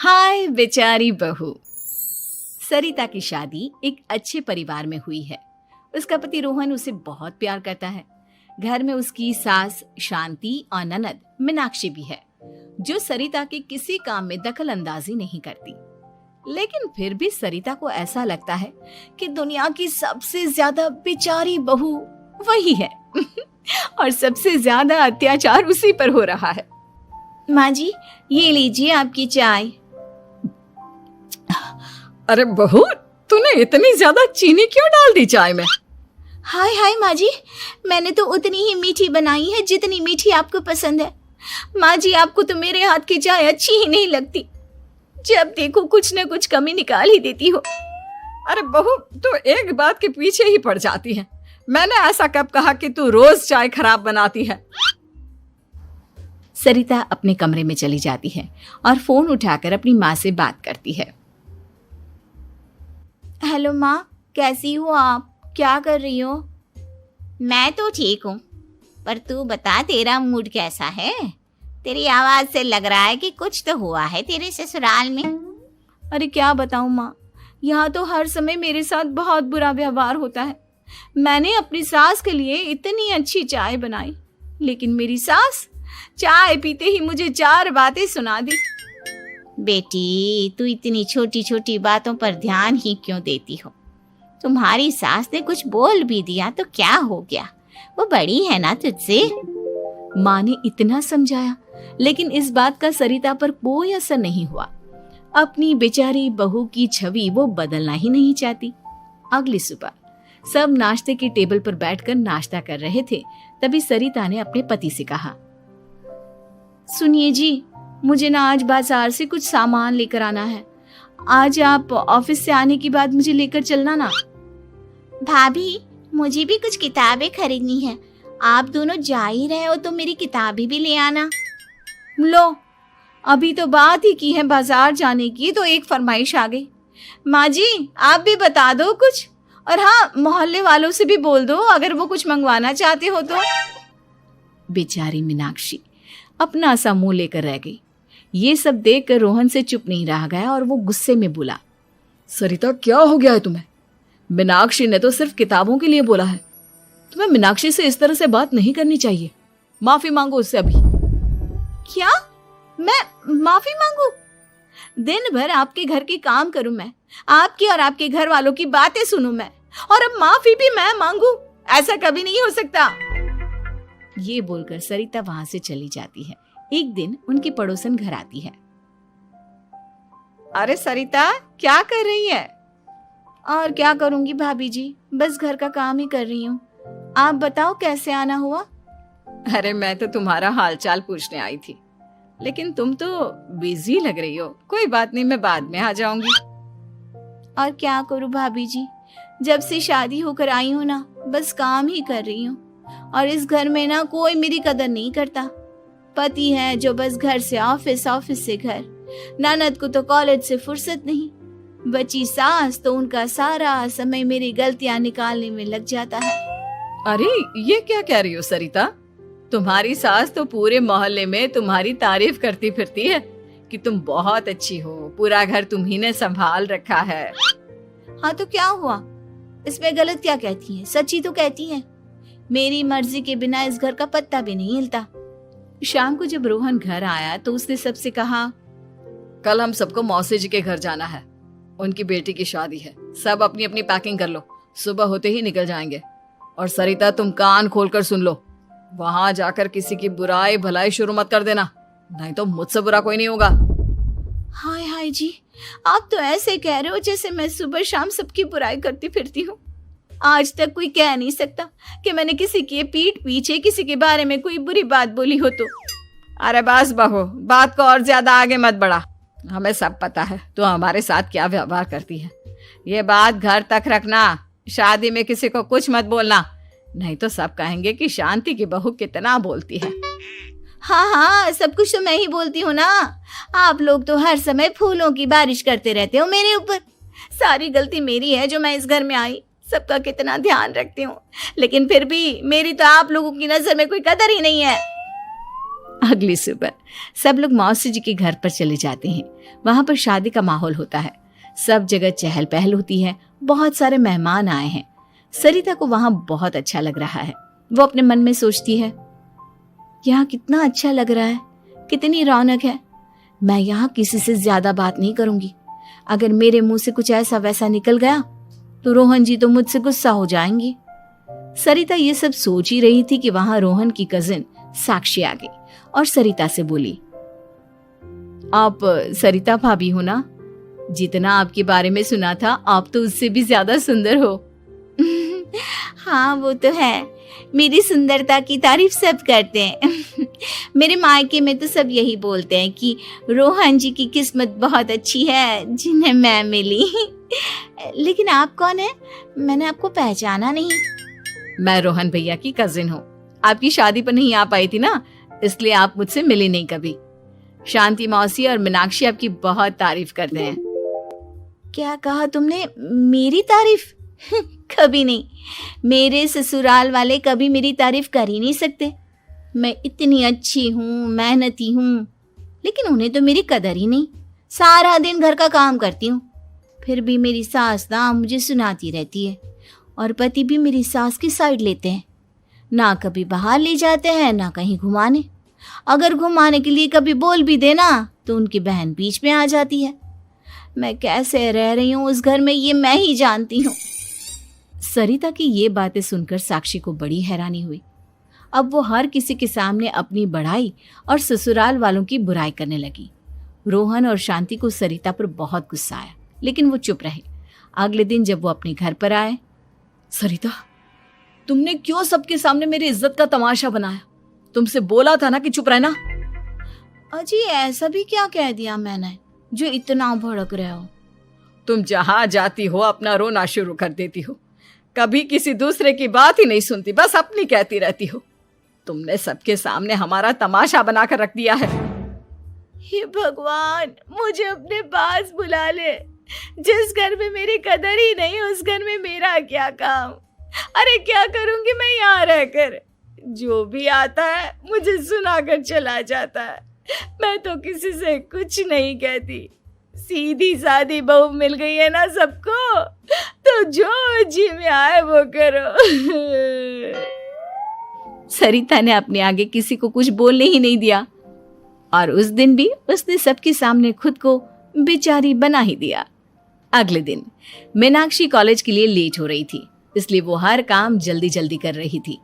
हाय बेचारी बहू। सरिता की शादी एक अच्छे परिवार में हुई है। उसका पति रोहन उसे बहुत प्यार करता है। घर में उसकी सास शांति और ननद मीनाक्षी भी है, जो सरिता के किसी काम में दखल अंदाजी नहीं करती। लेकिन फिर भी सरिता को ऐसा लगता है कि दुनिया की सबसे ज्यादा बेचारी बहू वही है और सबसे ज्यादा अत्याचार उसी पर हो रहा है। माँ जी, ये लीजिए आपकी चाय। अरे बहू, तूने इतनी ज्यादा चीनी क्यों डाल दी चाय में? हाय हाय माँ जी, मैंने तो उतनी ही मीठी बनाई है जितनी मीठी आपको पसंद है। माँ जी, आपको तो मेरे हाथ की चाय अच्छी ही नहीं लगती। जब देखो कुछ न कुछ कमी निकाल ही देती हो। अरे बहू, तू एक बात के पीछे ही पड़ जाती है। मैंने ऐसा कब कहा कि तू रोज चाय खराब बनाती है? सरिता अपने कमरे में चली जाती है और फोन उठाकर अपनी माँ से बात करती है। हेलो माँ, कैसी हो आप? क्या कर रही हो? मैं तो ठीक हूँ, पर तू बता, तेरा मूड कैसा है? तेरी आवाज से लग रहा है कि कुछ तो हुआ है तेरे ससुराल में। अरे क्या बताऊँ माँ, यहाँ तो हर समय मेरे साथ बहुत बुरा व्यवहार होता है। मैंने अपनी सास के लिए इतनी अच्छी चाय बनाई, लेकिन मेरी सास चाय पीते ही मुझे 4 बातें सुना दी। बेटी, तू इतनी छोटी छोटी बातों पर ध्यान ही क्यों देती हो? तुम्हारी सास ने कुछ बोल भी दिया तो क्या हो गया, वो बड़ी है ना तुझसे। माँ ने इतना समझाया, लेकिन इस बात का सरिता पर कोई असर नहीं हुआ। अपनी बेचारी बहू की छवि वो बदलना ही नहीं चाहती। अगली सुबह सब नाश्ते के टेबल पर बैठकर नाश्ता कर रहे थे, तभी सरिता ने अपने पति से कहा, सुनिए जी, मुझे ना आज बाजार से कुछ सामान लेकर आना है। आज आप ऑफिस से आने के बाद मुझे लेकर चलना ना। भाभी, मुझे भी कुछ किताबें खरीदनी है। आप दोनों जा ही रहे हो तो मेरी किताबें भी ले आना। लो, अभी तो बात ही की है बाजार जाने की, तो एक फरमाइश आ गई। माँ जी, आप भी बता दो कुछ, और हाँ, मोहल्ले वालों से भी बोल दो अगर वो कुछ मंगवाना चाहते हो तो। बेचारी मीनाक्षी अपना सा मुंह लेकर रह गई। ये सब देखकर रोहन से चुप नहीं रह गया और वो गुस्से में बोला, सरिता, क्या हो गया है तुम्हें? मीनाक्षी ने तो सिर्फ किताबों के लिए बोला है। तुम्हें मीनाक्षी से इस तरह से बात नहीं करनी चाहिए। माफी मांगो उससे अभी। क्या? मैं माफी मांगू? दिन भर आपके घर के काम करूं मैं, आपकी और आपके घर वालों की बातें सुनूं मैं, और अब माफी भी मैं मांगू? ऐसा कभी नहीं हो सकता। ये बोलकर सरिता वहां से चली जाती है। एक दिन उनकी पड़ोसन घर आती है। अरे सरिता, क्या कर रही है? और क्या करूंगी भाभी जी, बस घर का काम ही कर रही हूँ। आप बताओ कैसे आना हुआ? अरे मैं तो तुम्हारा हालचाल पूछने आई थी, लेकिन तुम तो बिजी लग रही हो। कोई बात नहीं, मैं बाद में आ जाऊंगी। और क्या करूं भाभी जी, जब से शादी होकर आई हूँ ना, बस काम ही कर रही हूँ। और इस घर में ना कोई मेरी कदर नहीं करता। पति है जो बस घर से ऑफिस, ऑफिस से घर। ननद को तो कॉलेज से फुर्सत नहीं। बची सास तो उनका सारा समय मेरी गलतियां निकालने में लग जाता है। अरे ये क्या कह रही हो सरिता? तुम्हारी सास तो पूरे मोहल्ले में तुम्हारी तारीफ करती फिरती है कि तुम बहुत अच्छी हो, पूरा घर तुम्ही ने संभाल रखा है। हाँ तो क्या हुआ, इसमें गलत क्या कहती है? सच्ची तो कहती है। मेरी मर्जी के बिना इस घर का पत्ता भी नहीं हिलता। शाम को जब रोहन घर आया तो उसने सबसे कहा, कल हम सबको मौसी जी के घर जाना है। उनकी बेटी की शादी है। सब अपनी अपनी पैकिंग कर लो, सुबह होते ही निकल जाएंगे। और सरिता, तुम कान खोलकर सुन लो, वहां जाकर किसी की बुराई भलाई शुरू मत कर देना, नहीं तो मुझसे बुरा कोई नहीं होगा। हाय हाय जी, आप तो ऐसे कह रहे हो जैसे मैं सुबह शाम सबकी बुराई करती फिरती हूँ। आज तक कोई कह नहीं सकता कि मैंने किसी के पीठ पीछे किसी के बारे में कोई बुरी बात बोली हो तो। अरे बस बहू, बात को और ज्यादा आगे मत बढ़ा। हमें सब पता है तू हमारे साथ क्या व्यवहार करती है। ये बात घर तक रखना, शादी में किसी को कुछ मत बोलना, नहीं तो सब कहेंगे कि शांति की बहू कितना बोलती है। हाँ हाँ, सब कुछ तो मैं ही बोलती हूँ ना। आप लोग तो हर समय फूलों की बारिश करते रहते हो मेरे ऊपर। सारी गलती मेरी है जो मैं इस घर में आई। सबका कितना ध्यान रखती हूँ, लेकिन फिर भी मेरी तो आप लोगों की नजर में कोई कदर ही नहीं है। अगली सुबह सब लोग मौसी जी के घर पर चले जाते हैं। वहां पर शादी का माहौल होता है, सब जगह चहल पहल होती है, बहुत सारे मेहमान आए हैं। सरिता को वहां बहुत अच्छा लग रहा है। वो अपने मन में सोचती है, यहाँ कितना अच्छा लग रहा है, कितनी रौनक है। मैं यहाँ किसी से ज्यादा बात नहीं करूंगी। अगर मेरे मुंह से कुछ ऐसा वैसा निकल गया तो रोहन जी तो मुझसे गुस्सा हो जाएंगी। सरिता ये सब सोच ही रही थी कि वहां रोहन की कजिन साक्षी आ गई और सरिता से बोली, आप सरिता भाभी हो ना? जितना आपके बारे में सुना था आप तो उससे भी ज्यादा सुंदर हो। हाँ वो तो है, मेरी सुंदरता की तारीफ सब करते हैं। मेरे मायके में तो सब यही बोलते हैं कि रोहन जी की किस्मत बहुत अच्छी है जिन्हें मैं मिली। लेकिन आप कौन है? मैंने आपको पहचाना नहीं। मैं रोहन भैया की कजिन हूँ। आपकी शादी पर नहीं आ पाई थी ना, इसलिए आप मुझसे मिली नहीं कभी। शांति मौसी और मीनाक्षी आपकी बहुत तारीफ करते हैं। क्या कहा तुमने? मेरी तारीफ? कभी नहीं। मेरे ससुराल वाले कभी मेरी तारीफ कर ही नहीं सकते। मैं इतनी अच्छी हूँ, मेहनती हूँ, लेकिन उन्हें तो मेरी कदर ही नहीं। सारा दिन घर का काम करती हूँ, फिर भी मेरी सास ना मुझे सुनाती रहती है और पति भी मेरी सास की साइड लेते हैं। ना कभी बाहर ले जाते हैं ना कहीं घुमाने। अगर घुमाने के लिए कभी बोल भी देना तो उनकी बहन बीच में आ जाती है। मैं कैसे रह रही हूँ उस घर में ये मैं ही जानती हूँ। सरिता की ये बातें सुनकर साक्षी को बड़ी हैरानी हुई। अब वो हर किसी के सामने अपनी बढ़ाई और ससुराल वालों की बुराई करने लगी। रोहन और शांति को सरिता पर बहुत गुस्सा आया, लेकिन वो चुप रहे। अगले दिन जब वो अपने घर पर आए, सरिता, तुमने क्यों सबके सामने मेरी इज्जत का तमाशा बनाया? तुमसे बोला था ना कि चुप रहना। अजी ऐसा भी क्या कह दिया मैंने जो इतना भड़क रहे हो? तुम जहां जाती हो अपना रोना शुरू कर देती हो, कभी किसी दूसरे की बात ही नहीं सुनती, बस अपनी कहती रहती हो। तुमने सबके सामने हमारा तमाशा बनाकर रख दिया है। हे भगवान, मुझे अपने पास बुला ले। जिस घर में मेरी कदर ही नहीं उस घर में मेरा क्या काम? अरे क्या करूंगी मैं यहाँ रहकर? जो भी आता है मुझे सुनाकर चला जाता है। मैं तो किसी से कुछ नहीं कहती। सीधी सादी बहू मिल गई है ना सबको, तो जो जी में आए वो करो। सरिता ने अपने आगे किसी को कुछ बोलने ही नहीं दिया और उस दिन भी उसने सबके सामने खुद को बेचारी बना ही दिया। अगले दिन मीनाक्षी कॉलेज के लिए लेट हो रही थी, इसलिए वो हर काम जल्दी जल्दी कर रही थी।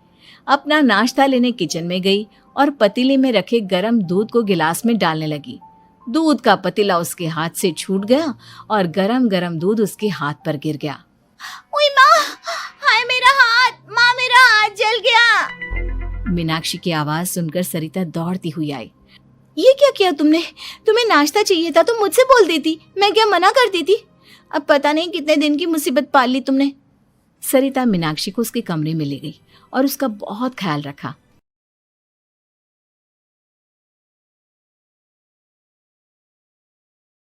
अपना नाश्ता लेने किचन में गई और पतीले में रखे गरम दूध को गिलास में डालने लगी। दूध का पतीला उसके हाथ से छूट गया और गरम गरम दूध उसके हाथ पर गिर गया। ओए माँ, हाय मेरा हाथ, माँ मेरा हाथ जल गया। मीनाक्षी की आवाज सुनकर सरिता दौड़ती हुई आई। ये क्या किया तुमने? तुम्हें नाश्ता चाहिए था तो मुझसे बोल देती, मैं क्या मना कर देती? अब पता नहीं कितने दिन की मुसीबत पाल ली तुमने। सरिता मीनाक्षी को उसके कमरे में ले गई और उसका बहुत ख्याल रखा।